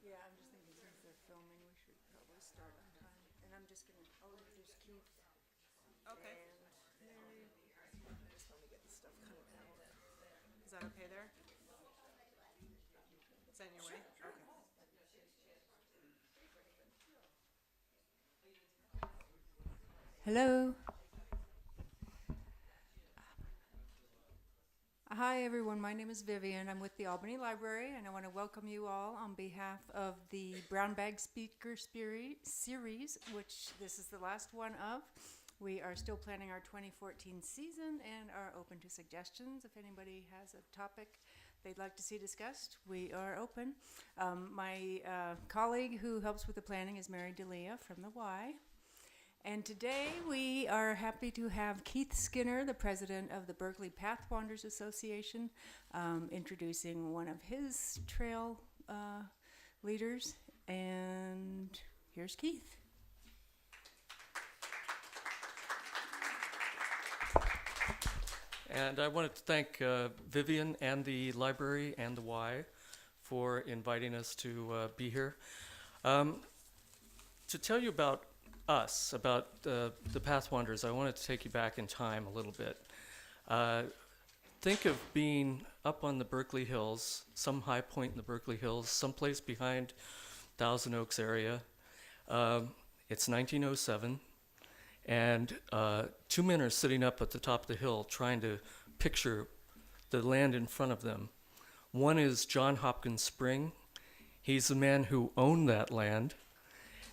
Yeah, I'm just thinking since they're filming, we should probably start on time. And I'm just gonna, there's Keith Okay. and Mary. Just let me get the stuff cut out. Is that okay there? Is that in your way? Okay. Hello. Hi, everyone. My name is Vivian. I'm with the Albany Library, and I want to welcome you all on behalf of the Brown Bag Speaker Series, which this is the last one of. We are still planning our 2014 season and are open to suggestions. If anybody has a topic they'd like to see discussed, we are open. My colleague who helps with the planning is Mary Delia from the Y. And today we are happy to have Keith Skinner, the president of the Berkeley Path Wanderers Association, introducing one of his trail leaders. And here's Keith. And I wanted to thank Vivian and the library and the Y for inviting us to be here. To tell you about us, about the Path Wanderers, I wanted to take you back in time a little bit. Think of being up on the Berkeley Hills, some high point in the Berkeley Hills, someplace behind Thousand Oaks area. It's 1907, and two men are sitting up at the top of the hill trying to picture the land in front of them. One is John Hopkins Spring. He's the man who owned that land.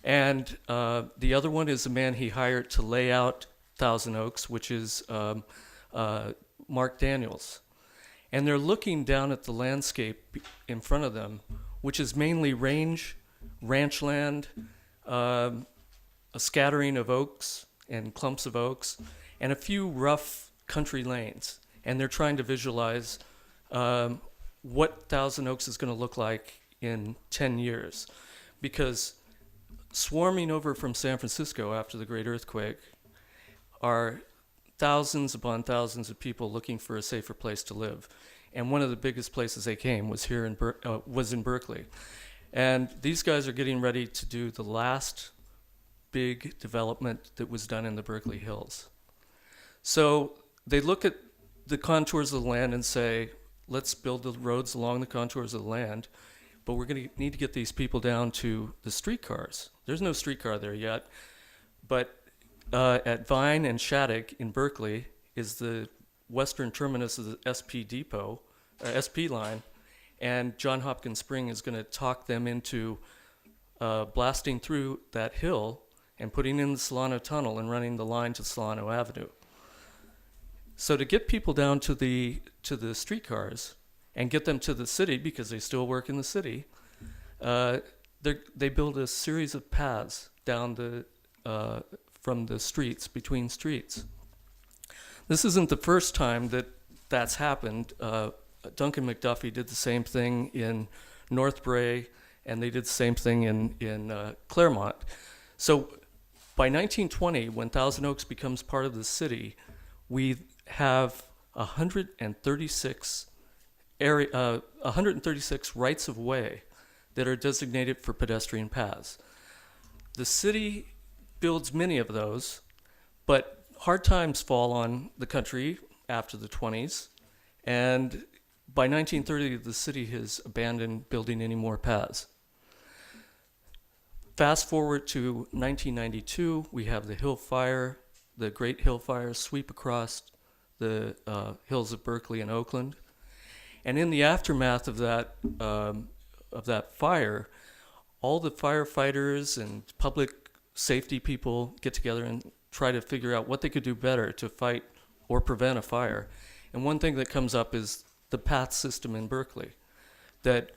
And the other one is the man he hired to lay out Thousand Oaks, which is Mark Daniels. And they're looking down at the landscape in front of them, which is mainly ranch land, a scattering of oaks and clumps of oaks, and a few rough country lanes. And they're trying to visualize what Thousand Oaks is going to look like in 10 years. Because swarming over from San Francisco after the great earthquake are thousands upon thousands of people looking for a safer place to live. And one of the biggest places they came was here in Berkeley. And these guys are getting ready to do the last big development that was done in the Berkeley Hills. So they look at the contours of the land and say, let's build the roads along the contours of the land, but we're going to need to get these people down to the streetcars. There's no streetcar there yet, but at Vine and Shattuck in Berkeley is the western terminus of the SP line, and John Hopkins Spring is going to talk them into blasting through that hill and putting in the Solano Tunnel and running the line to Solano Avenue. So to get people down to the streetcars and get them to the city, because they still work in the city, they build a series of paths down from the streets, between streets. This isn't the first time that that's happened. Duncan McDuffie did the same thing in North Bray, and they did the same thing in Claremont. So by 1920, when Thousand Oaks becomes part of the city, we have 136 rights of way that are designated for pedestrian paths. The city builds many of those, but hard times fall on the country after the 20s, and by 1930 the city has abandoned building any more paths. Fast forward to 1992, we have the Hill Fire, the Great Hill Fire sweep across the hills of Berkeley and Oakland. And in the aftermath of that fire, all the firefighters and public safety people get together and try to figure out what they could do better to fight or prevent a fire. And one thing that comes up is the path system in Berkeley, that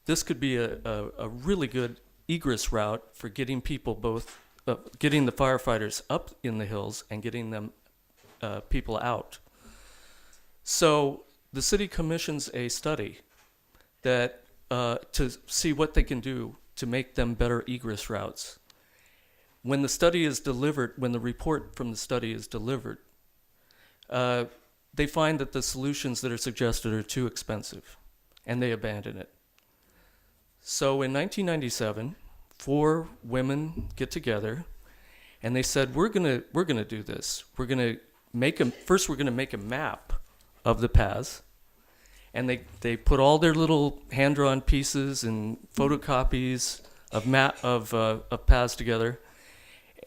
this could be a really good egress route for getting people getting the firefighters up in the hills and getting them people out. So the city commissions a study that to see what they can do to make them better egress routes. When the study is delivered, when the report from the study is delivered, they find that the solutions that are suggested are too expensive, and they abandon it. So in 1997, 4 women get together, and they said, we're gonna do this. We're gonna make a map of the paths, and they put all their little hand-drawn pieces and photocopies of paths together,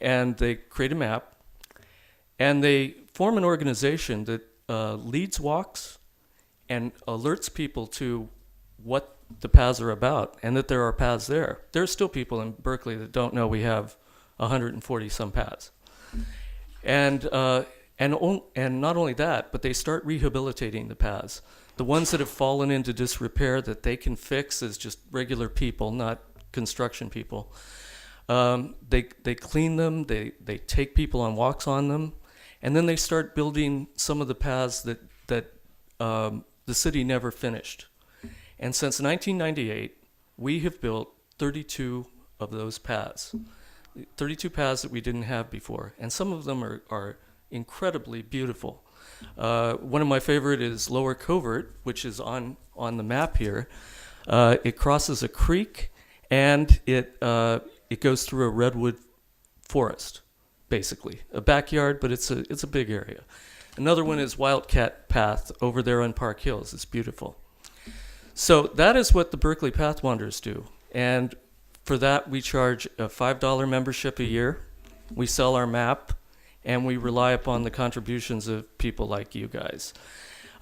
and they create a map, and they form an organization that leads walks and alerts people to what the paths are about and that there are paths there. There are still people in Berkeley that don't know we have 140 some paths. And not only that, but they start rehabilitating the paths. The ones that have fallen into disrepair that they can fix as just regular people, not construction people. They clean them, they take people on walks on them, and then they start building some of the paths that the city never finished. And since 1998, we have built 32 of those paths. 32 paths that we didn't have before. And some of them are incredibly beautiful. One of my favorite is Lower Covert, which is on the map here. It crosses a creek, and it goes through a redwood forest, basically. A backyard, but it's a big area. Another one is Wildcat Path over there on Park Hills. It's beautiful. So that is what the Berkeley Path Wanderers do. And for that, we charge a $5 membership a year. We sell our map, and we rely upon the contributions of people like you guys.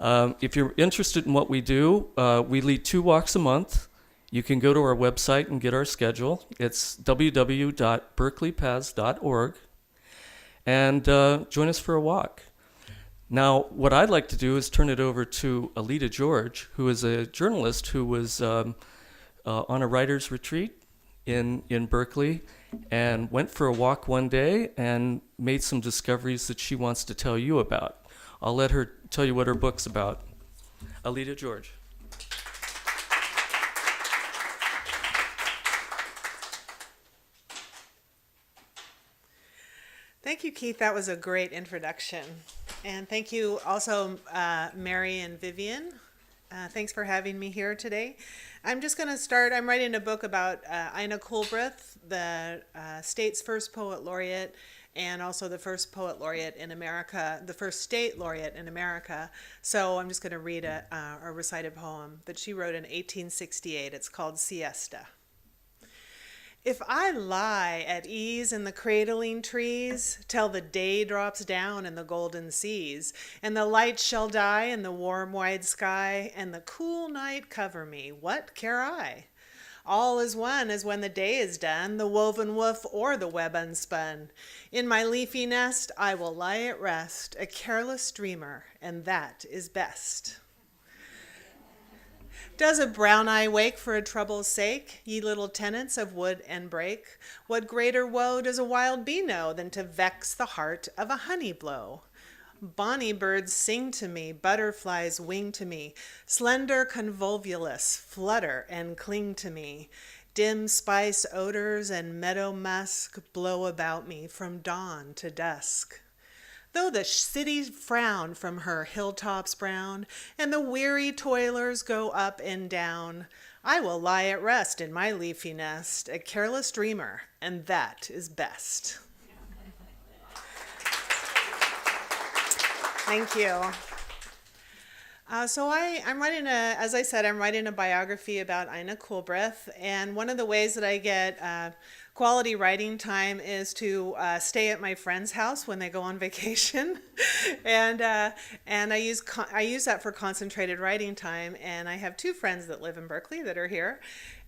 If you're interested in what we do, we lead 2 walks a month. You can go to our website and get our schedule. It's www.berkeleypaths.org, and join us for a walk. Now, what I'd like to do is turn it over to Aletta George, who is a journalist who was on a writer's retreat in Berkeley and went for a walk one day and made some discoveries that she wants to tell you about. I'll let her tell you what her book's about. Aletta George. Thank you, Keith. That was a great introduction. And thank you also, Mary and Vivian. Thanks for having me here today. I'm just going to start. I'm writing a book about Ina Coolbrith, the state's first poet laureate, and also the first poet laureate in America, the first state laureate in America. So I'm just going to read a recite a poem that she wrote in 1868. It's called Siesta. If I lie at ease in the cradling trees, till the day drops down in the golden seas, and the light shall die in the warm wide sky, and the cool night cover me, what care I? All is one as when the day is done, the woven woof or the web unspun. In my leafy nest I will lie at rest, a careless dreamer, and that is best. Does a brown eye wake for a trouble's sake, ye little tenants of wood and brake? What greater woe does a wild bee know than to vex the heart of a honey blow? Bonny birds sing to me, butterflies wing to me, slender convolvulus flutter and cling to me. Dim spice odors and meadow musk blow about me from dawn to dusk. Though the city frown from her hilltops brown, and the weary toilers go up and down, I will lie at rest in my leafy nest, a careless dreamer, and that is best. Thank you. So I'm writing as I said, I'm writing a biography about Ina Coolbrith, and one of the ways that I get quality writing time is to stay at my friend's house when they go on vacation, and I use that for concentrated writing time. And I have 2 friends that live in Berkeley that are here,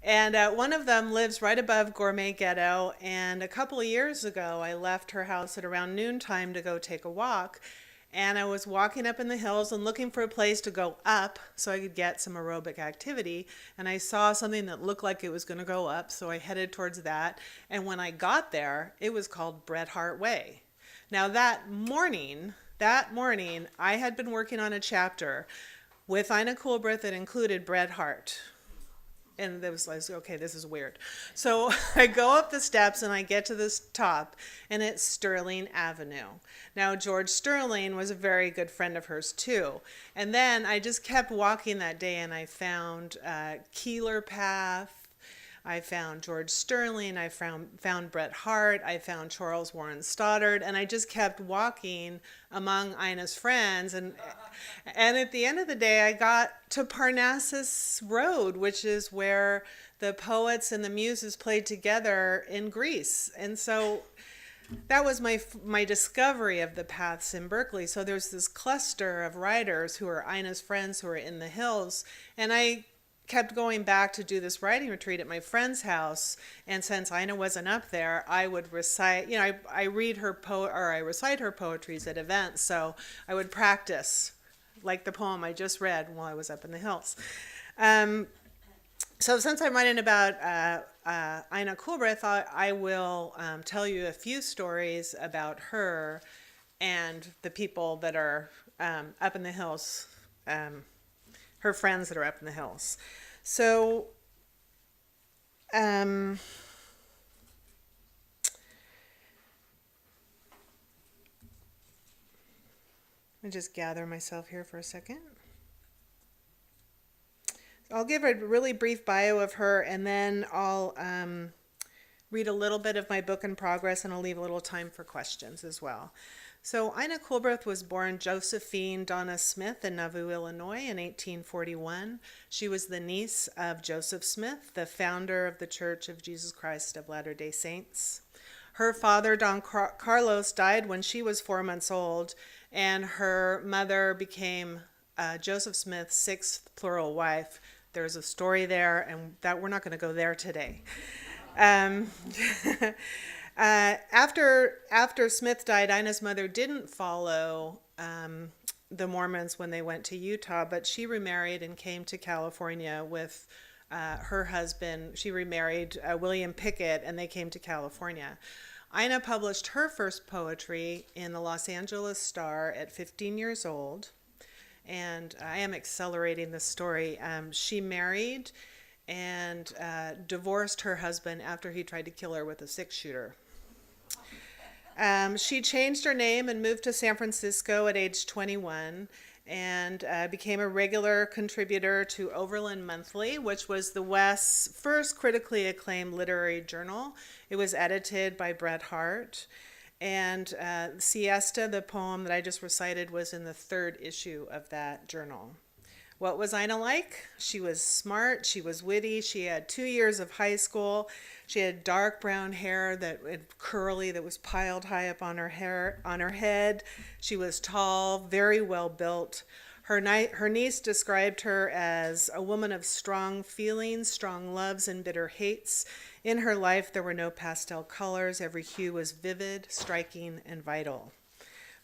and one of them lives right above Gourmet Ghetto. And a couple of years ago, I left her house at around noontime to go take a walk. And I was walking up in the hills and looking for a place to go up so I could get some aerobic activity. And I saw something that looked like it was going to go up, so I headed towards that. And when I got there, it was called Bret Hart Way. Now that morning, I had been working on a chapter with Ina Coolbrith that included Bret Hart. And it was like, okay, this is weird. So I go up the steps and I get to this top, and it's Sterling Avenue. Now, George Sterling was a very good friend of hers, too. And then I just kept walking that day, and I found Keeler Path, I found George Sterling, I found Bret Hart, I found Charles Warren Stoddard, and I just kept walking among Ina's friends. And at the end of the day, I got to Parnassus Road, which is where the poets and the muses played together in Greece. And so that was my discovery of the paths in Berkeley. So there's this cluster of writers who are Ina's friends who are in the hills, and I kept going back to do this writing retreat at my friend's house. And since Ina wasn't up there, I would recite, I read her I recite her poetries at events. So I would practice, like the poem I just read while I was up in the hills. So since I'm writing about Ina Coolbrith, I will tell you a few stories about her and the people that are up in the hills, her friends that are up in the hills. So let me just gather myself here for a second. I'll give a really brief bio of her, and then I'll read a little bit of my book in progress, and I'll leave a little time for questions as well. So Ina Coolbrith was born Josephine Donna Smith in Nauvoo, Illinois in 1841. She was the niece of Joseph Smith, the founder of the Church of Jesus Christ of Latter-day Saints. Her father, Don Carlos, died when she was 4 months old, and her mother became Joseph Smith's sixth plural wife. There's a story there, and that we're not going to go there today. After Smith died, Ina's mother didn't follow the Mormons when they went to Utah, but she remarried and came to California with her husband. She remarried William Pickett, and they came to California. Ina published her first poetry in the Los Angeles Star at 15 years old. And I am accelerating the story. She married and divorced her husband after he tried to kill her with a 6-shooter. She changed her name and moved to San Francisco at age 21 and became a regular contributor to Overland Monthly, which was the West's first critically acclaimed literary journal. It was edited by Bret Hart. And Siesta, the poem that I just recited, was in the 3rd issue of that journal. What was Ina like? She was smart, she was witty, she had 2 years of high school, she had dark brown hair curly that was piled high up on her head. She was tall, very well built. Her niece described her as a woman of strong feelings, strong loves, and bitter hates. In her life, there were no pastel colors. Every hue was vivid, striking, and vital.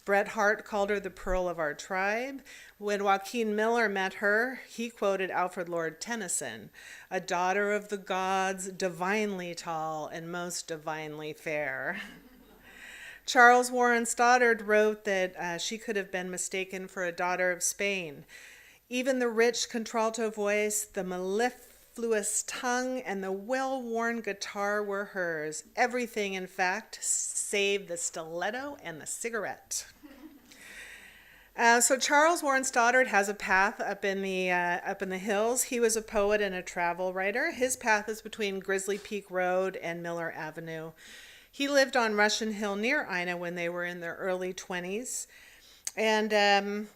Bret Hart called her the pearl of our tribe. When Joaquin Miller met her, he quoted Alfred Lord Tennyson, "A daughter of the gods, divinely tall and most divinely fair." Charles Warren Stoddard wrote that she could have been mistaken for a daughter of Spain. Even the rich contralto voice, the mellifluous tongue, and the well-worn guitar were hers. Everything, in fact, save the stiletto and the cigarette. So Charles Warren Stoddard has a path up in the hills. He was a poet and a travel writer. His path is between Grizzly Peak Road and Miller Avenue. He lived on Russian Hill near Ina when they were in their early 20s. And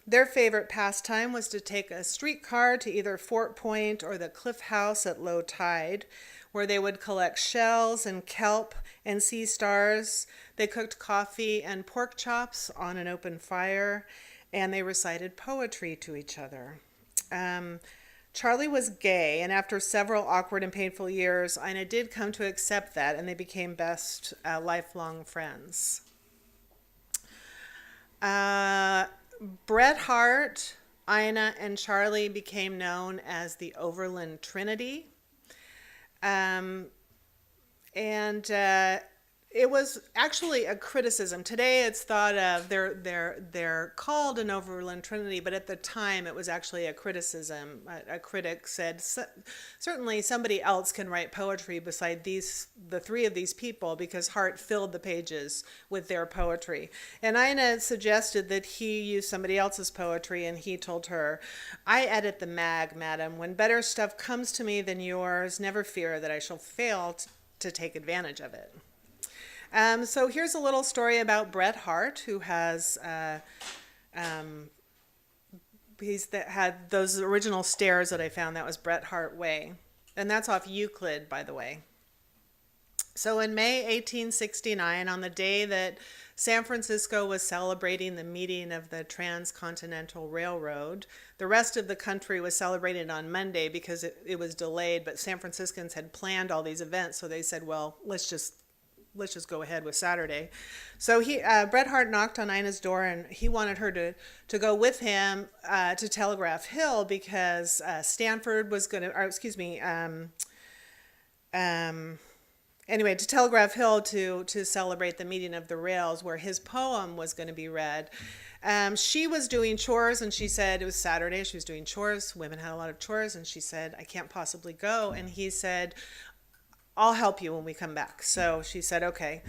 their favorite pastime was to take a streetcar to either Fort Point or the Cliff House at low tide, where they would collect shells and kelp and sea stars. They cooked coffee and pork chops on an open fire, and they recited poetry to each other. Charlie was gay, and after several awkward and painful years, Ina did come to accept that, and they became best lifelong friends. Bret Hart, Ina, and Charlie became known as the Overland Trinity. it was actually a criticism. Today it's thought of, they're called an Overland Trinity, but at the time it was actually a criticism. A critic said, certainly somebody else can write poetry beside the three of these people, because Hart filled the pages with their poetry. And Ina suggested that he use somebody else's poetry, and he told her, "I edit the mag, madam. When better stuff comes to me than yours, never fear that I shall fail to take advantage of it." So here's a little story about Bret Hart, who has had those original stairs that I found. That was Bret Hart Way, and that's off Euclid, by the way. So in May 1869, on the day that San Francisco was celebrating the meeting of the Transcontinental Railroad, the rest of the country was celebrating on Monday because it was delayed, but San Franciscans had planned all these events, so they said, well, let's just go ahead with Saturday. So Bret Hart knocked on Ina's door, and he wanted her to go with him to Telegraph Hill, because Stanford was going to, anyway, to Telegraph Hill to celebrate the meeting of the rails, where his poem was going to be read. She was doing chores, and she said it was Saturday. She was doing chores. Women had a lot of chores, and she said, "I can't possibly go." And he said, "I'll help you when we come back." So she said, okay.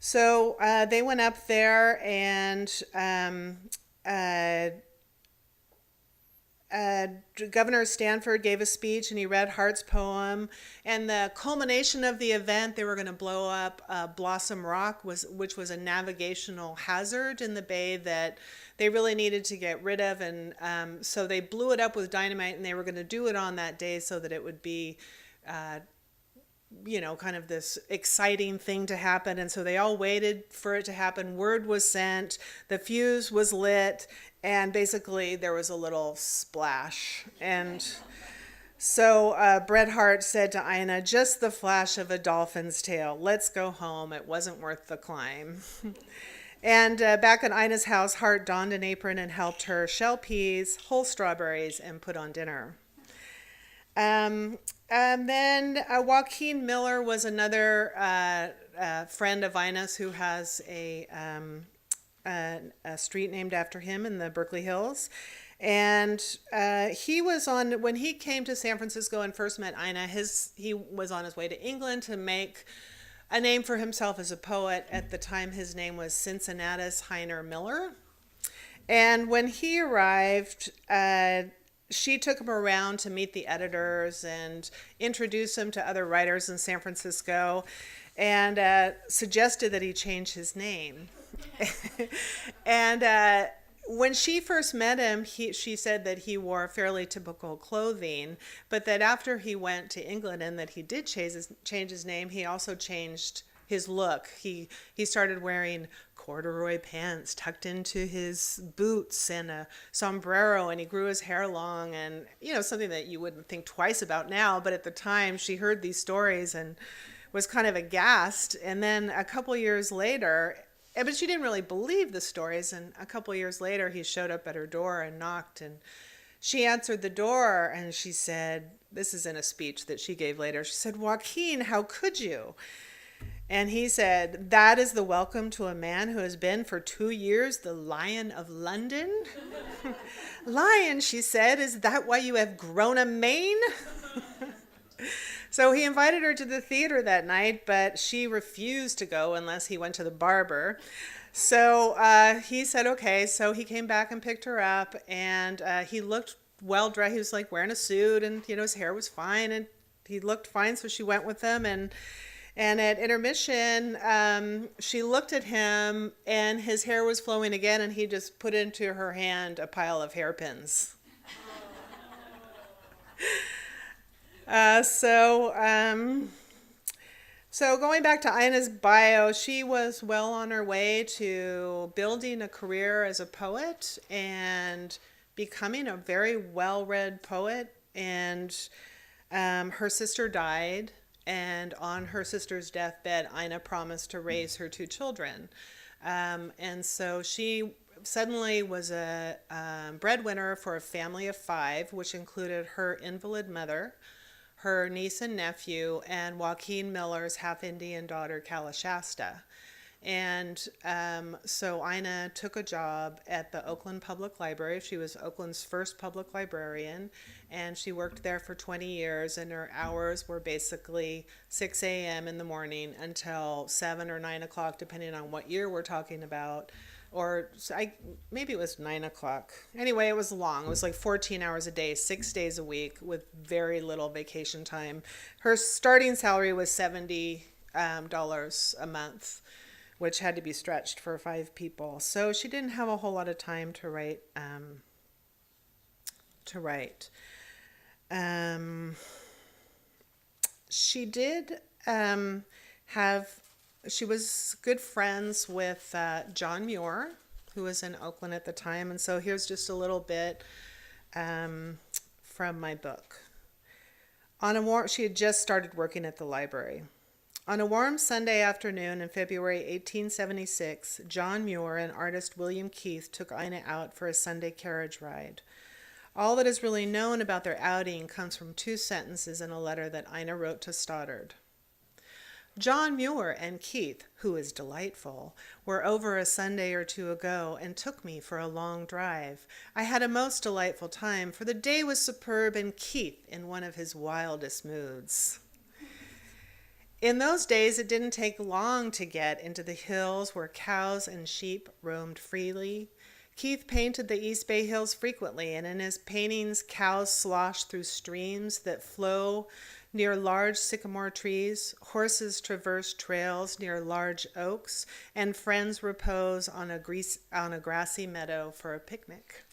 So they went up there, and Governor Stanford gave a speech, and he read Hart's poem. And the culmination of the event, they were going to blow up Blossom Rock, which was a navigational hazard in the bay that they really needed to get rid of. And so they blew it up with dynamite, and they were going to do it on that day so that it would be kind of this exciting thing to happen. And so they all waited for it to happen. Word was sent, the fuse was lit, and basically there was a little splash. And so Bret Hart said to Ina, "Just the flash of a dolphin's tail. Let's go home. It wasn't worth the climb." And back at Ina's house, Hart donned an apron and helped her shell peas, whole strawberries, and put on dinner. And then Joaquin Miller was another friend of Ina's, who has a street named after him in the Berkeley Hills. And he was when he came to San Francisco and first met Ina, he was on his way to England to make a name for himself as a poet. At the time, his name was Cincinnatus Heiner Miller. And when he arrived, she took him around to meet the editors and introduce him to other writers in San Francisco, and suggested that he change his name. And when she first met him, she said that he wore fairly typical clothing, but that after he went to England and that he did change his name, he also changed his look. He started wearing corduroy pants tucked into his boots and a sombrero, and he grew his hair long, and something that you wouldn't think twice about now, but at the time she heard these stories and was kind of aghast. And then a couple years later, but she didn't really believe the stories, and a couple years later he showed up at her door and knocked, and she answered the door, and she said, this is in a speech that she gave later, she said, "Joaquin, how could you?" And he said, "That is the welcome to a man who has been for 2 years the Lion of London?" "Lion," she said, "is that why you have grown a mane?" So he invited her to the theater that night, but she refused to go unless he went to the barber. So he said, okay. So he came back and picked her up, and he looked well dressed. He was like wearing a suit, and his hair was fine, and he looked fine. So she went with him, and at intermission, she looked at him, and his hair was flowing again, and he just put into her hand a pile of hairpins. So going back to Ina's bio, she was well on her way to building a career as a poet and becoming a very well-read poet. And her sister died, and on her sister's deathbed, Ina promised to raise her 2 children. And so she suddenly was a breadwinner for a family of 5, which included her invalid mother, her niece and nephew, and Joaquin Miller's half-Indian daughter, Kalashasta. And so Ina took a job at the Oakland Public Library. She was Oakland's first public librarian, and she worked there for 20 years, and her hours were basically 6 a.m. in the morning until 7 or 9 o'clock, depending on what year we're talking about. Or maybe it was 9 o'clock. Anyway, it was long. It was like 14 hours a day, 6 days a week with very little vacation time. Her starting salary was $70 a month, which had to be stretched for 5 people. So she didn't have a whole lot of time to write. She did she was good friends with John Muir, who was in Oakland at the time. And so here's just a little bit from my book. She had just started working at the library. On a warm Sunday afternoon in February 1876, John Muir and artist William Keith took Ina out for a Sunday carriage ride. All that is really known about their outing comes from 2 sentences in a letter that Ina wrote to Stoddard. John Muir and Keith, who is delightful, were over a Sunday or 2 ago and took me for a long drive. I had a most delightful time, for the day was superb and Keith in one of his wildest moods. In those days, it didn't take long to get into the hills where cows and sheep roamed freely. Keith painted the East Bay Hills frequently, and in his paintings, cows slosh through streams that flow near large sycamore trees, horses traverse trails near large oaks, and friends repose on a grassy meadow for a picnic.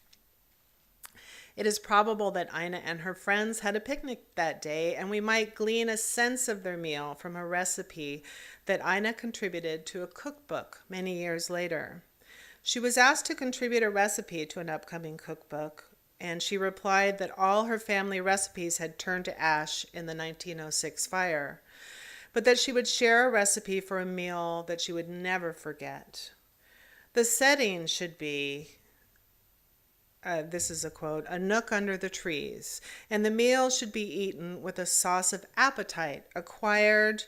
It is probable that Ina and her friends had a picnic that day, and we might glean a sense of their meal from a recipe that Ina contributed to a cookbook many years later. She was asked to contribute a recipe to an upcoming cookbook, and she replied that all her family recipes had turned to ash in the 1906 fire, but that she would share a recipe for a meal that she would never forget. The setting should be, this is a quote, "a nook under the trees," and the meal should be eaten with a sauce of appetite acquired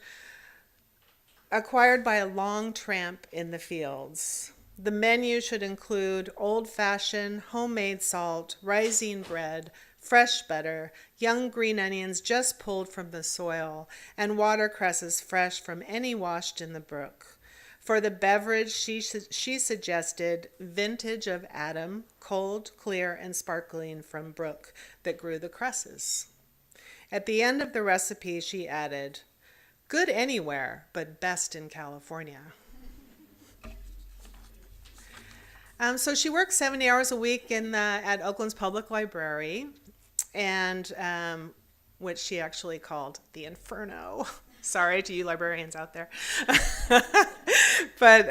by a long tramp in the fields. The menu should include old-fashioned homemade salt, rising bread, fresh butter, young green onions just pulled from the soil, and watercresses fresh from any washed in the brook. For the beverage, she suggested vintage of Adam, cold, clear, and sparkling from brook that grew the cresses. At the end of the recipe, she added, "Good anywhere, but best in California." So she worked 70 hours a week at Oakland's Public Library, and which she actually called the Inferno. Sorry to you librarians out there. But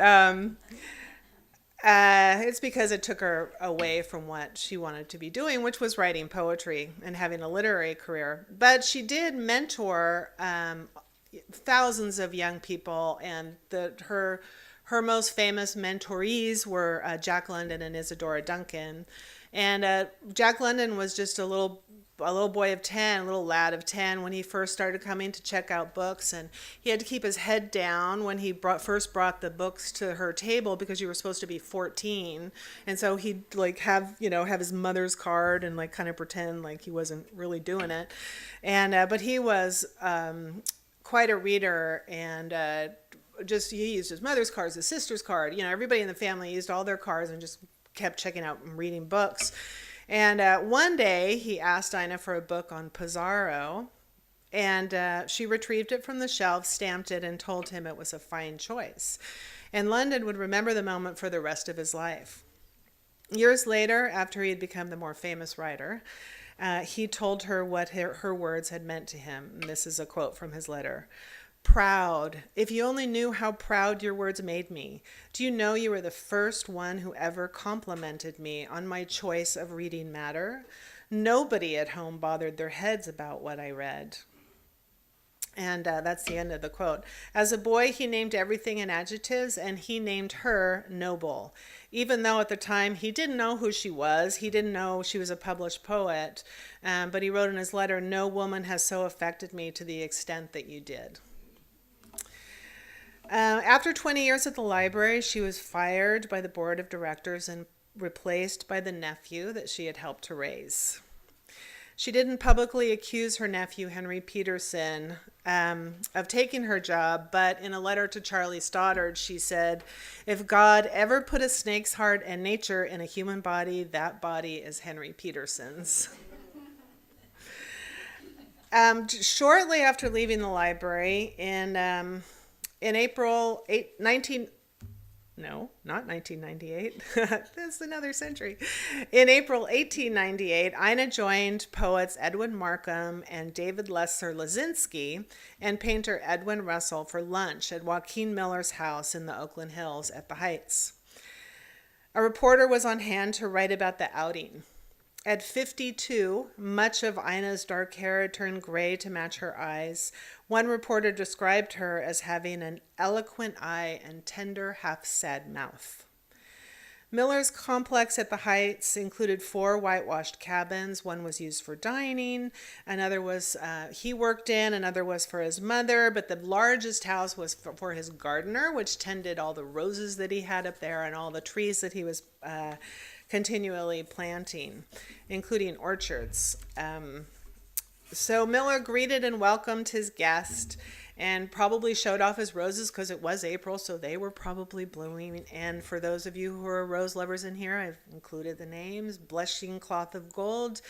it's because it took her away from what she wanted to be doing, which was writing poetry and having a literary career. But she did mentor thousands of young people, and her most famous mentorees were Jack London and Isadora Duncan. And Jack London was just a little boy of 10, a little lad of 10 when he first started coming to check out books, and he had to keep his head down when he first brought the books to her table because you were supposed to be 14. And so he'd have his mother's card and kind of pretend like he wasn't really doing it. And but he was quite a reader, and he used his mother's cards, his sister's card. Everybody in the family used all their cards and just kept checking out and reading books. And one day he asked Ina for a book on Pizarro, and she retrieved it from the shelf, stamped it, and told him it was a fine choice. And London would remember the moment for the rest of his life. Years later, after he had become the more famous writer, he told her what her words had meant to him. And this is a quote from his letter. "Proud. If you only knew how proud your words made me. Do you know you were the first one who ever complimented me on my choice of reading matter? Nobody at home bothered their heads about what I read." And that's the end of the quote. As a boy, he named everything in adjectives, and he named her Noble. Even though at the time he didn't know who she was, he didn't know she was a published poet, but he wrote in his letter, "No woman has so affected me to the extent that you did." After 20 years at the library, she was fired by the board of directors and replaced by the nephew that she had helped to raise. She didn't publicly accuse her nephew, Henry Peterson, of taking her job, but in a letter to Charlie Stoddard, she said, "If God ever put a snake's heart and nature in a human body, that body is Henry Peterson's." Shortly after leaving the library, in April 1998. That's another century. In April 1898, Ina joined poets Edwin Markham and David Lesser Lazinski and painter Edwin Russell for lunch at Joaquin Miller's house in the Oakland Hills at the Heights. A reporter was on hand to write about the outing. At 52, much of Ina's dark hair had turned gray to match her eyes. One reporter described her as having an eloquent eye and tender, half-sad mouth. Miller's complex at the Heights included 4 whitewashed cabins. One was used for dining, another was he worked in, another was for his mother, but the largest house was for his gardener, which tended all the roses that he had up there and all the trees that he was continually planting, including orchards. So Miller greeted and welcomed his guest and probably showed off his roses because it was April, so they were probably blooming. And for those of you who are rose lovers in here, I've included the names: Blushing Cloth of Gold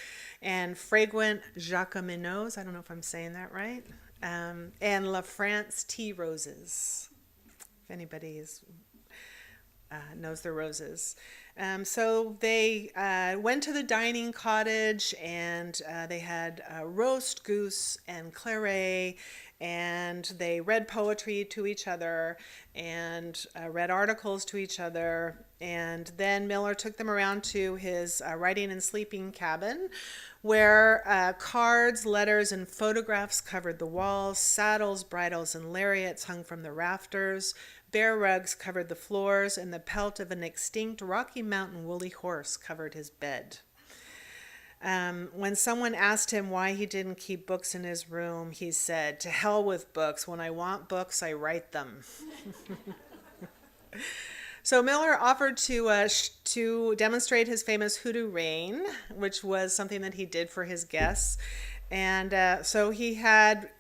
and Fragrant Jacquemineaus. I don't know if I'm saying that right. And La France Tea Roses, if anybody knows their roses. So they went to the dining cottage, and they had roast goose and claret, and they read poetry to each other and read articles to each other. And then Miller took them around to his writing and sleeping cabin, where cards, letters, and photographs covered the walls. Saddles, bridles, and lariats hung from the rafters. Bear rugs covered the floors, and the pelt of an extinct Rocky Mountain woolly horse covered his bed. When someone asked him why he didn't keep books in his room, he said, "To hell with books. When I want books, I write them." So Miller offered to demonstrate his famous hoodoo rain, which was something that he did for his guests. And so he had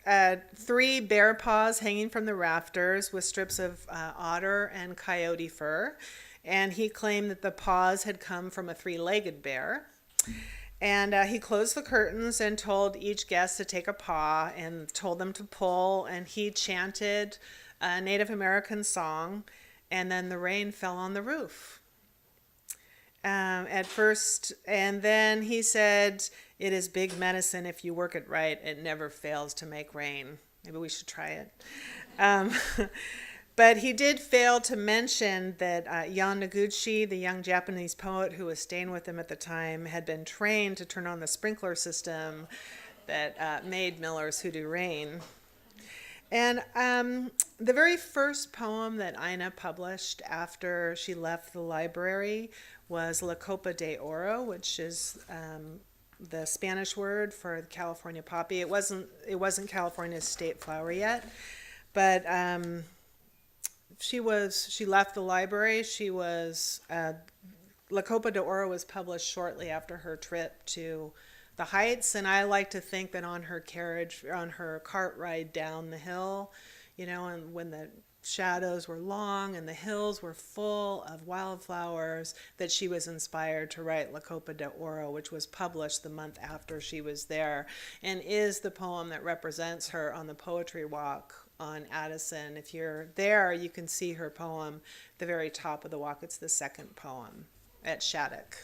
3 bear paws hanging from the rafters with strips of otter and coyote fur. And he claimed that the paws had come from a 3-legged bear. And he closed the curtains and told each guest to take a paw and told them to pull. And he chanted a Native American song. And then the rain fell on the roof. At first, and then he said, "It is big medicine if you work it right. It never fails to make rain." Maybe we should try it. But he did fail to mention that Yan Noguchi, the young Japanese poet who was staying with him at the time, had been trained to turn on the sprinkler system that made Miller's hoodoo rain. And the very first poem that Ina published after she left the library was La Copa de Oro, which is the Spanish word for the California poppy. It wasn't California's state flower yet, but she left the library. La Copa de Oro was published shortly after her trip to the Heights, and I like to think that on her cart ride down the hill, and when the shadows were long and the hills were full of wildflowers, that she was inspired to write La Copa de Oro, which was published the month after she was there, and is the poem that represents her on the poetry walk on Addison. If you're there, you can see her poem at the very top of the walk. It's the second poem at Shattuck.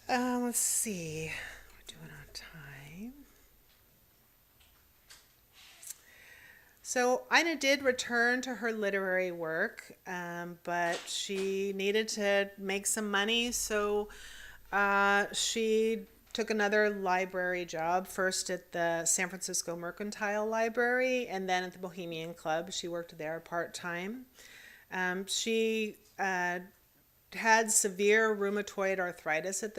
Let's see. We're doing on time. So Ina did return to her literary work, but she needed to make some money, so she took another library job, first at the San Francisco Mercantile Library and then at the Bohemian Club. She worked there part-time. She had severe rheumatoid arthritis at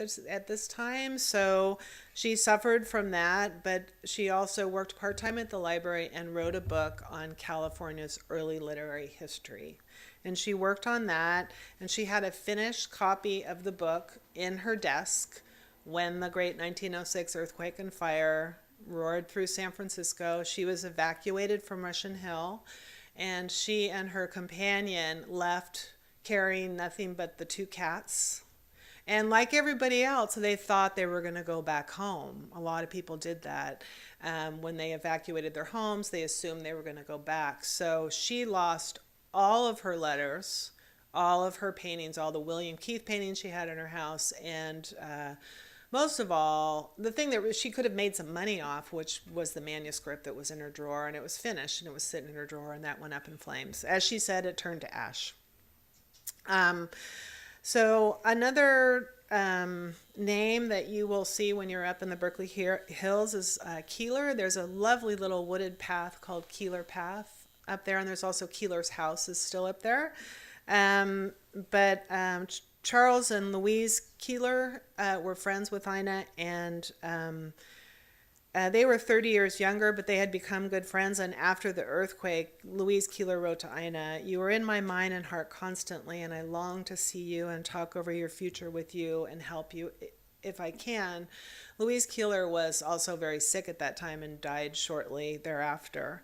this time, so she suffered from that, but she also worked part-time at the library and wrote a book on California's early literary history. And she worked on that, and she had a finished copy of the book in her desk when the great 1906 earthquake and fire roared through San Francisco. She was evacuated from Russian Hill, and she and her companion left carrying nothing but the 2 cats. And like everybody else, they thought they were going to go back home. A lot of people did that. When they evacuated their homes, they assumed they were going to go back. So she lost all of her letters, all of her paintings, all the William Keith paintings she had in her house, and most of all, the thing that she could have made some money off, which was the manuscript that was in her drawer, and it was finished, and it was sitting in her drawer, and that went up in flames. As she said, it turned to ash. So another name that you will see when you're up in the Berkeley Hills is Keeler. There's a lovely little wooded path called Keeler Path up there, and there's also Keeler's house is still up there. But Charles and Louise Keeler were friends with Ina, and they were 30 years younger, but they had become good friends. And after the earthquake, Louise Keeler wrote to Ina, "You are in my mind and heart constantly, and I long to see you and talk over your future with you and help you if I can." Louise Keeler was also very sick at that time and died shortly thereafter.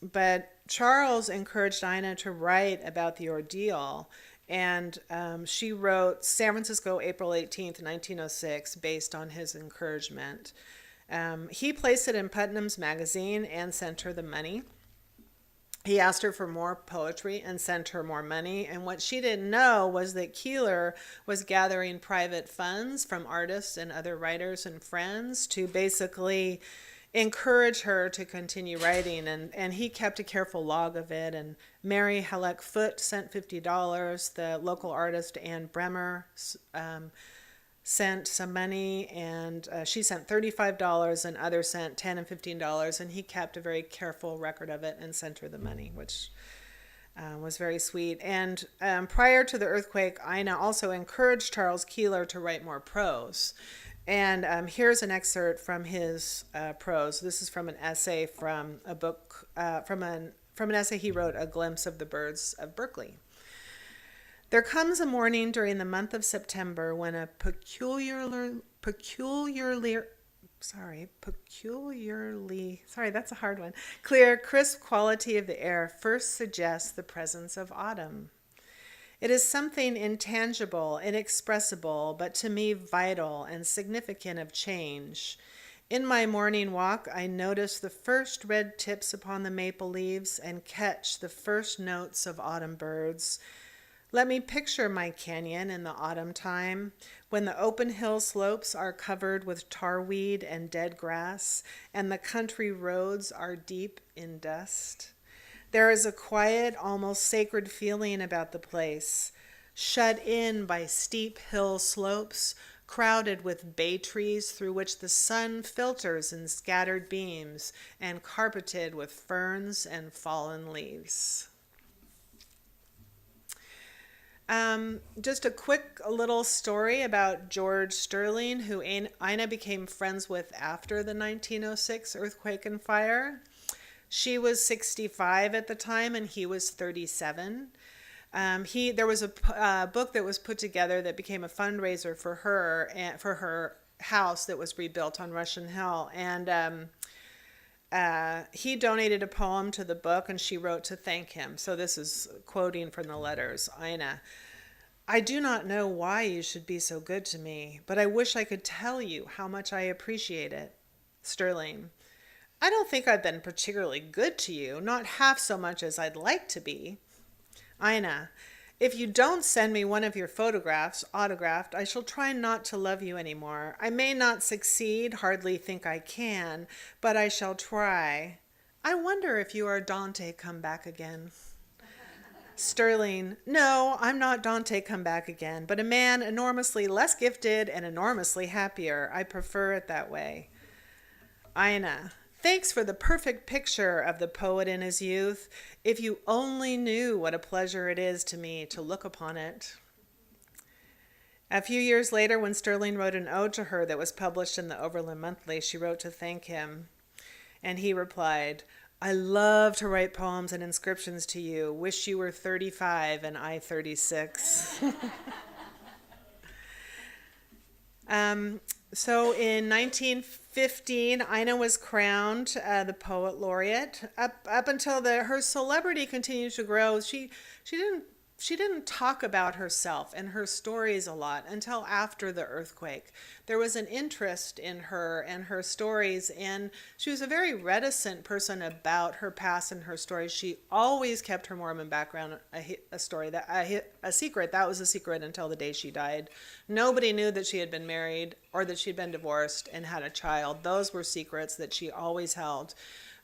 But Charles encouraged Ina to write about the ordeal, and she wrote San Francisco, April 18th, 1906, based on his encouragement. He placed it in Putnam's magazine and sent her the money. He asked her for more poetry and sent her more money. And what she didn't know was that Keeler was gathering private funds from artists and other writers and friends to basically encourage her to continue writing, and he kept a careful log of it. And Mary Halleck Foote sent $50. The local artist Ann Bremer sent some money, and she sent $35, and others sent $10 and $15, and he kept a very careful record of it and sent her the money, which was very sweet. And prior to the earthquake, Ina also encouraged Charles Keeler to write more prose. And here's an excerpt from his prose. This is from an essay from a book, from an essay he wrote, A Glimpse of the Birds of Berkeley. There comes a morning during the month of September when a peculiarly, that's a hard one, clear, crisp quality of the air first suggests the presence of autumn. It is something intangible, inexpressible, but to me vital and significant of change. In my morning walk, I notice the first red tips upon the maple leaves and catch the first notes of autumn birds. Let me picture my canyon in the autumn time, when the open hill slopes are covered with tarweed and dead grass, and the country roads are deep in dust. There is a quiet, almost sacred feeling about the place, shut in by steep hill slopes, crowded with bay trees through which the sun filters in scattered beams, and carpeted with ferns and fallen leaves. Just a quick little story about George Sterling, who Ina became friends with after the 1906 earthquake and fire. She was 65 at the time, and he was 37. There was a book that was put together that became a fundraiser for her and for her house that was rebuilt on Russian Hill. And he donated a poem to the book, and she wrote to thank him. So this is quoting from the letters. Ina, I do not know why you should be so good to me, but I wish I could tell you how much I appreciate it. Sterling, I don't think I've been particularly good to you, not half so much as I'd like to be. Ina, if you don't send me one of your photographs autographed, I shall try not to love you anymore. I may not succeed, hardly think I can, but I shall try. I wonder if you are Dante come back again. Sterling, no, I'm not Dante come back again, but a man enormously less gifted and enormously happier. I prefer it that way. Ina, thanks for the perfect picture of the poet in his youth. If you only knew what a pleasure it is to me to look upon it. A few years later, when Sterling wrote an ode to her that was published in the Overland Monthly, she wrote to thank him. And he replied, I love to write poems and inscriptions to you. Wish you were 35 and I 36. So in 1915, Ina was crowned the poet laureate. Up until her celebrity continued to grow, she didn't talk about herself and her stories a lot until after the earthquake. There was an interest in her and her stories, and she was a very reticent person about her past and her stories. She always kept her Mormon background a secret. That was a secret until the day she died. Nobody knew that she had been married or that she'd been divorced and had a child. Those were secrets that she always held.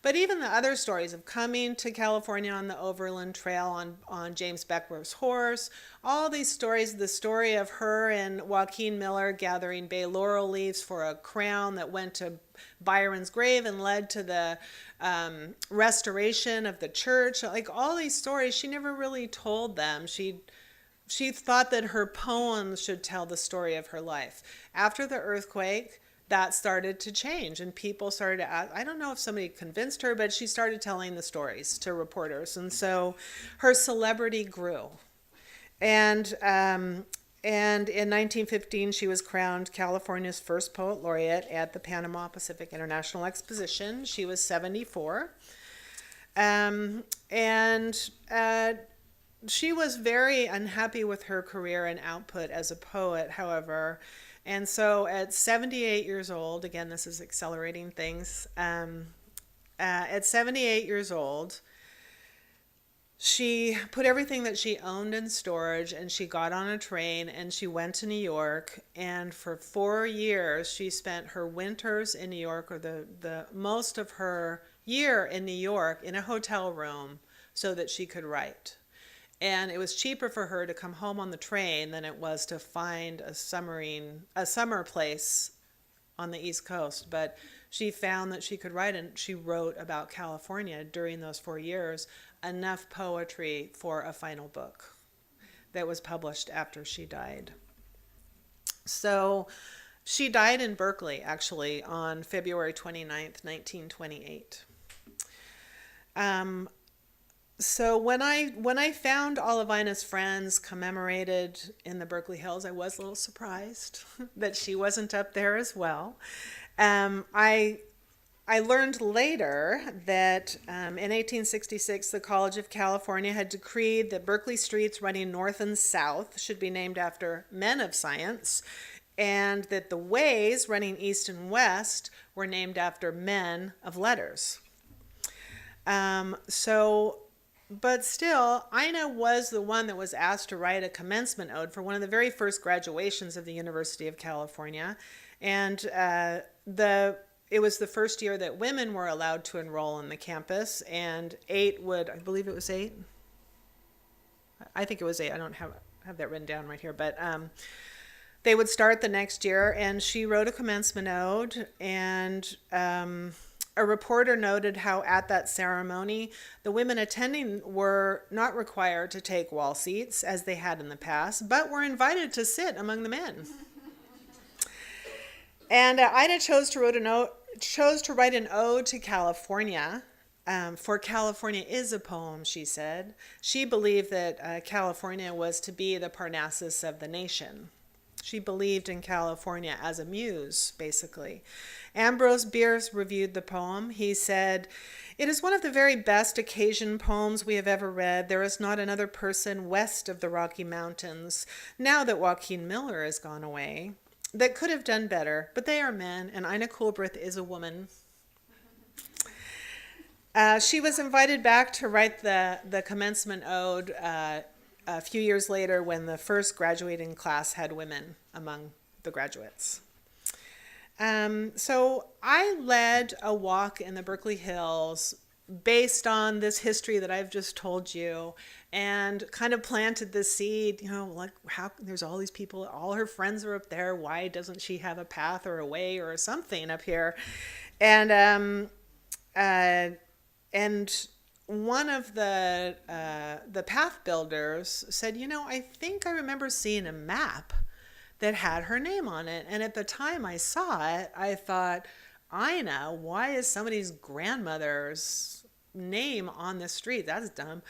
But even the other stories of coming to California on the Overland Trail on James Beckwourth's horse, all these stories, the story of her and Joaquin Miller gathering bay laurel leaves for a crown that went to Byron's grave and led to the restoration of the church, like all these stories, she never really told them. She thought that her poems should tell the story of her life. After the earthquake, that started to change, and people started to ask, I don't know if somebody convinced her, but she started telling the stories to reporters, and so her celebrity grew. And in 1915, she was crowned California's first poet laureate at the Panama Pacific International Exposition. She was 74. She was very unhappy with her career and output as a poet, however. And so at 78 years old, again, this is accelerating things. At 78 years old, she put everything that she owned in storage, and she got on a train and she went to New York. And for 4 years, she spent her winters in New York, or the most of her year in New York, in a hotel room so that she could write. And it was cheaper for her to come home on the train than it was to find a summer place on the East Coast. But she found that she could write, and she wrote about California during those 4 years, enough poetry for a final book that was published after she died. So she died in Berkeley, actually, on February 29th, 1928. So when I found all of Ina's friends commemorated in the Berkeley Hills, I was a little surprised that she wasn't up there as well. I learned later that in 1866, the College of California had decreed that Berkeley streets running north and south should be named after men of science, and that the ways running east and west were named after men of letters. But still, Ina was the one that was asked to write a commencement ode for one of the very first graduations of the University of California. And it was the first year that women were allowed to enroll in the campus, and I believe it was 8? I think it was 8. I don't have that written down right here, but they would start the next year, and she wrote a commencement ode, and a reporter noted how at that ceremony, the women attending were not required to take wall seats as they had in the past, but were invited to sit among the men. And Ina chose to write an ode to California. For California is a poem, she said. She believed that California was to be the Parnassus of the nation. She believed in California as a muse, basically. Ambrose Bierce reviewed the poem. He said, "It is one of the very best occasion poems we have ever read. There is not another person west of the Rocky Mountains, now that Joaquin Miller has gone away, that could have done better, but they are men, and Ina Coolbrith is a woman." She was invited back to write the commencement ode a few years later, when the first graduating class had women among the graduates. So I led a walk in the Berkeley Hills based on this history that I've just told you, and kind of planted the seed, like how there's all these people, all her friends are up there. Why doesn't she have a path or a way or something up here? And one of the path builders said, I think I remember seeing a map that had her name on it. And at the time I saw it, I thought, Ina, why is somebody's grandmother's name on the street? That's dumb.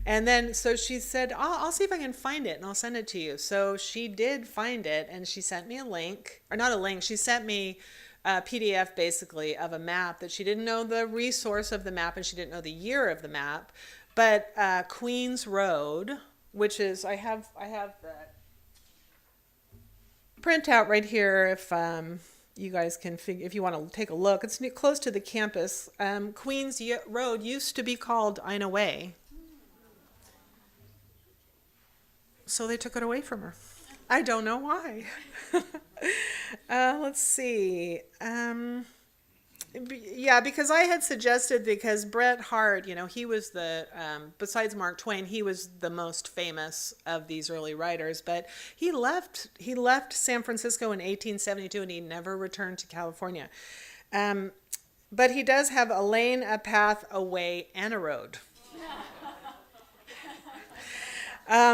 And then so she said, I'll see if I can find it and I'll send it to you. So she did find it, and she sent me a link, or not a link, she sent me a PDF basically of a map that she didn't know the resource of the map, and she didn't know the year of the map. But Queens Road, which is, I have the printout right here if you guys can figure, if you want to take a look. It's close to the campus. Queens Road used to be called Ina Way. So they took it away from her. I don't know why. Let's see. Yeah, because I had suggested, because Bret Hart, he was besides Mark Twain, he was the most famous of these early writers, but he left San Francisco in 1872 and he never returned to California. But he does have a lane, a path, a way, and a road.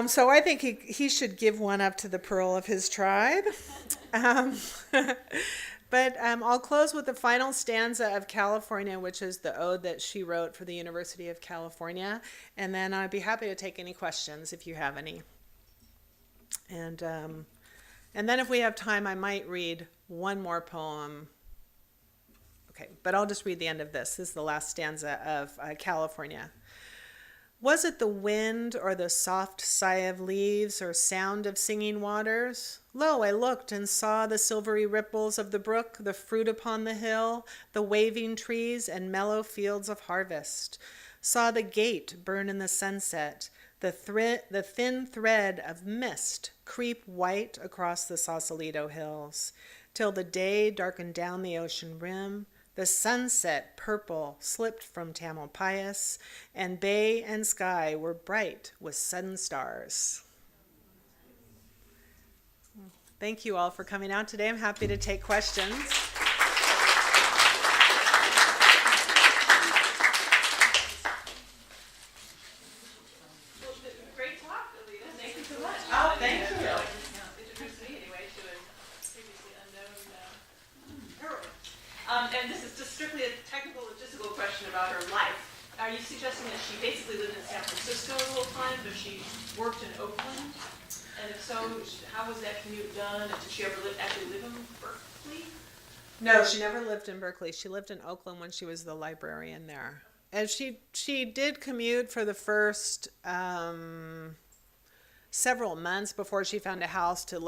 So I think he should give one up to the pearl of his tribe. But I'll close with the final stanza of California, which is the ode that she wrote for the University of California. And then I'd be happy to take any questions if you have any. And then if we have time, I might read one more poem. Okay, but I'll just read the end of this. This is the last stanza of California. Was it the wind or the soft sigh of leaves or sound of singing waters? Lo, I looked and saw the silvery ripples of the brook, the fruit upon the hill, the waving trees and mellow fields of harvest. Saw the gate burn in the sunset, the thin thread of mist creep white across the Sausalito hills, till the day darkened down the ocean rim. The sunset purple slipped from Tamalpais, and bay and sky were bright with sudden stars. Thank you all for coming out today. I'm happy to take questions. Great talk, Aletta. Thank you so much. Oh, thank you. Introduced me anyway to a previously unknown heroine. And this is just strictly a technical, logistical question about her life. Are you suggesting that she basically lived in San Francisco the whole time, but she worked in Oakland? And if so, how was that commute done? And did she ever actually live in Berkeley? No, she never lived in Berkeley. She lived in Oakland when she was the librarian there. And she did commute for the first several months before she found a house to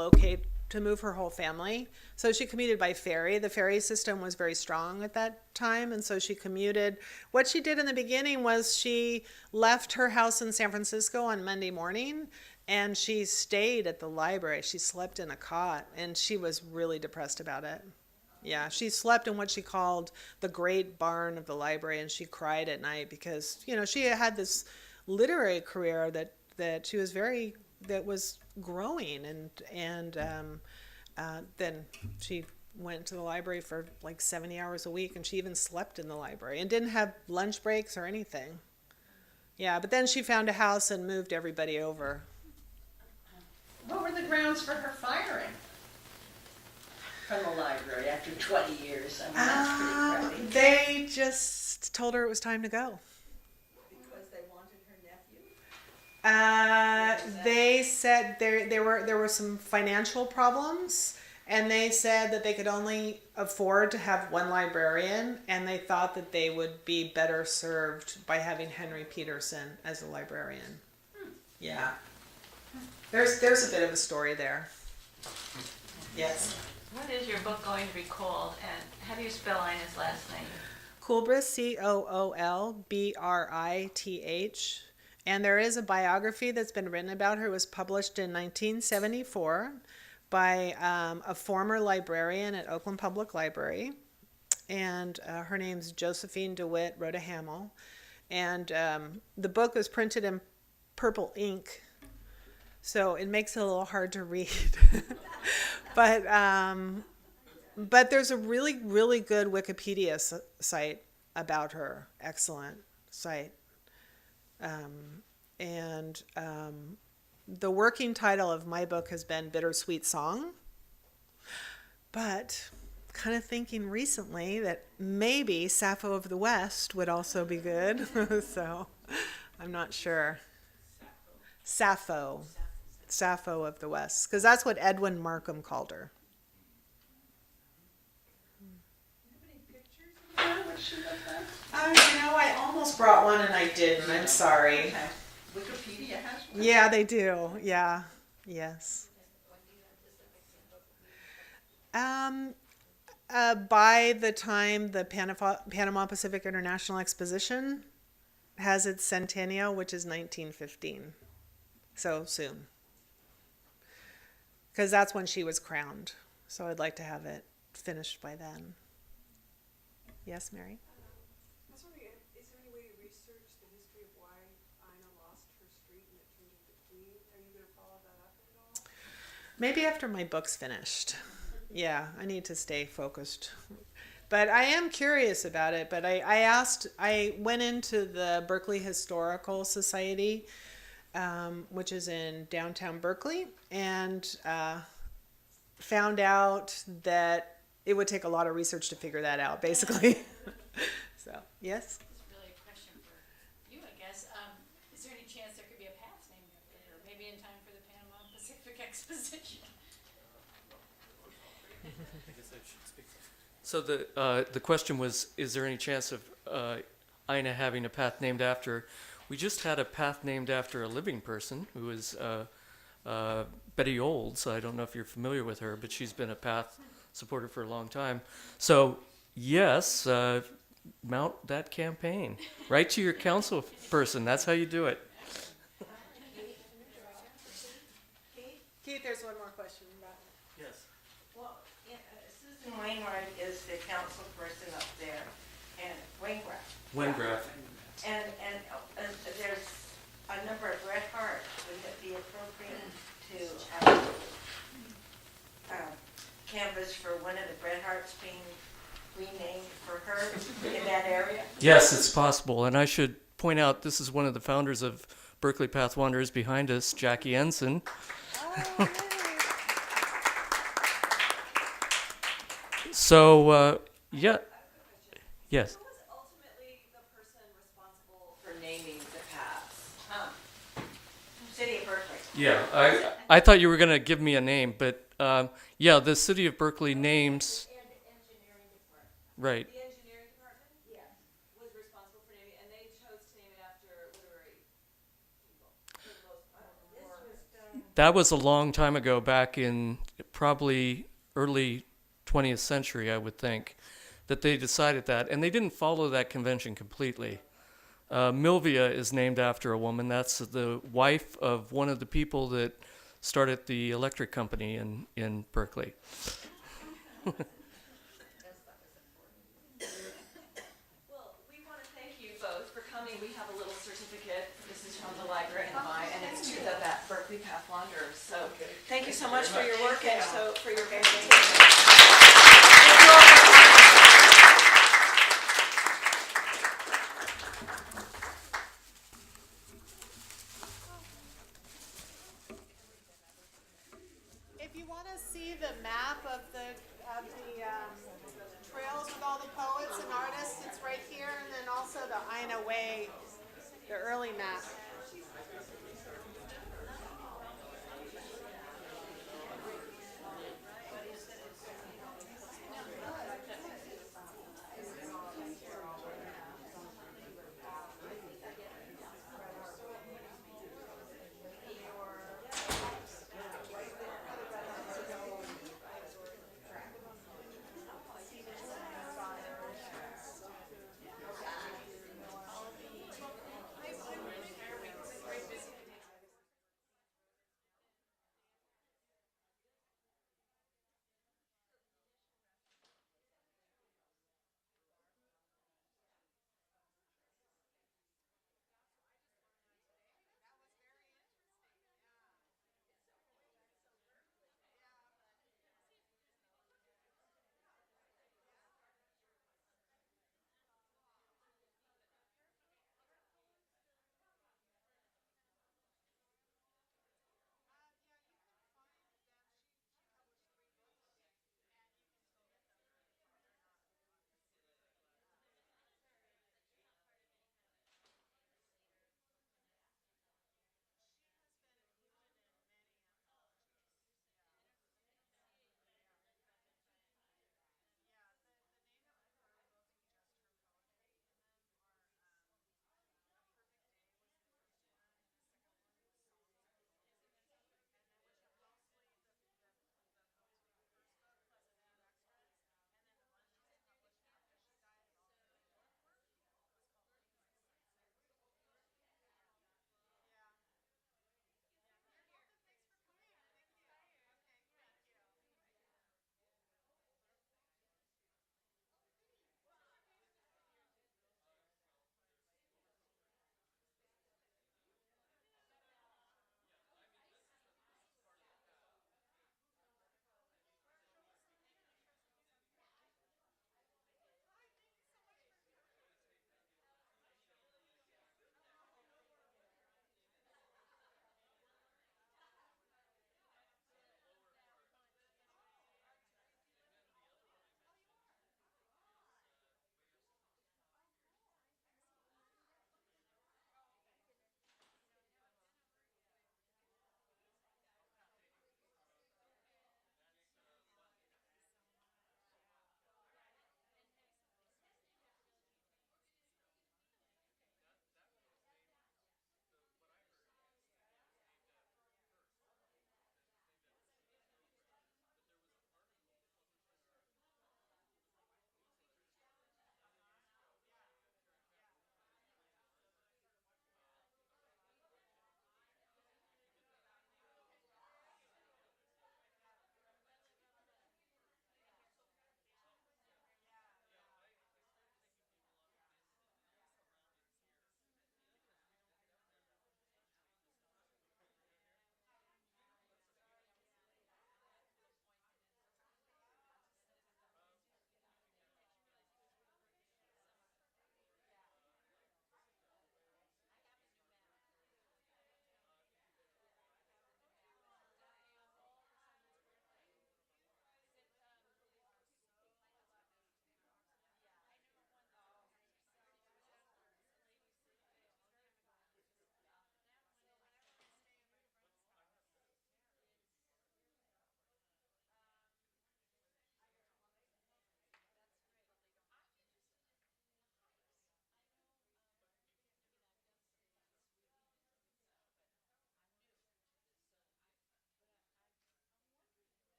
move her whole family. So she commuted by ferry. The ferry system was very strong at that time, and so she commuted. What she did in the beginning was she left her house in San Francisco on Monday morning, and she stayed at the library. She slept in a cot, and she was really depressed about it. Yeah, she slept in what she called the great barn of the library, and she cried at night because, she had this literary career that she was that was growing, and then she went to the library for like 70 hours a week, and she even slept in the library and didn't have lunch breaks or anything. Yeah, but then she found a house and moved everybody over. What were the grounds for her firing from the library after 20 years? I mean, that's pretty crappy. They just told her it was time to go. Because they wanted her nephew? They said there were some financial problems, and they said that they could only afford to have one librarian, and they thought that they would be better served by having Henry Peterson as a librarian. Yeah. There's a bit of a story there. Yes. What is your book going to be called, and how do you spell Ina's last name? Coolbrith, Coolbrith. And there is a biography that's been written about her. It was published in 1974 by a former librarian at Oakland Public Library. And her name's Josephine DeWitt Rhoda Hamill. And the book was printed in purple ink, so it makes it a little hard to read. But there's a really, really good Wikipedia site about her. Excellent site. The working title of my book has been Bittersweet Song. But kind of thinking recently that maybe Sappho of the West would also be good. So I'm not sure. Sappho of the West, because that's what Edwin Markham called her. What she looked like? I almost brought one and I didn't. I'm sorry. Okay. Wikipedia has one. Yeah, they do. Yeah. Yes. By the time the Panama Pacific International Exposition has its centennial, which is 1915. So soon. Because that's when she was crowned. So I'd like to have it finished by then. Yes, Mary? I was wondering, is there any way to research the history of why Ina lost her street and it turned into Queen? Are you going to follow that up at all? Maybe after my book's finished. Yeah, I need to stay focused. But I am curious about it. But I went into the Berkeley Historical Society, which is in downtown Berkeley, and found out that it would take a lot of research to figure that out, basically. So, yes? It's really a question for you, I guess. Is there any chance there could be a path named after her, maybe in time for the Panama Pacific Exposition? So the question was, is there any chance of Ina having a path named after her? We just had a path named after a living person who is Betty Olds. I don't know if you're familiar with her, but she's been a path supporter for a long time. So yes, mount that campaign. Write to your council person. That's how you do it. Keith, there's one more question. Yes. Well, Susan Wainwright is the council person up there, and Wengraf. And there's a number of Bret Hart. Would it be appropriate to canvas for one of the Bret Harts being renamed for her in that area? Yes, it's possible. And I should point out this is one of the founders of Berkeley Path Wanderers behind us, Jackie Ensign. So, yeah. Yes. Who was ultimately the person responsible For naming the paths? City of Berkeley. Yeah, I thought you were going to give me a name, but yeah, the city of Berkeley names. And the engineering department. Right. the engineering department? Yes. Was responsible for naming, and they chose to name it after literary people, for the most part. That was a long time ago, back in probably early 20th century, I would think, that they decided that. And they didn't follow that convention completely. Milvia is named after a woman. That's the wife of one of the people that started the electric company in Berkeley. Well, we want to thank you both for coming. We have a little certificate. This is from the library and it's to the Berkeley Path Wanderers. So thank you so much for your work and so for your presentation. If you want to see the map of the trails with all the poets and artists, it's right here, and then also the Ina Way, the early map.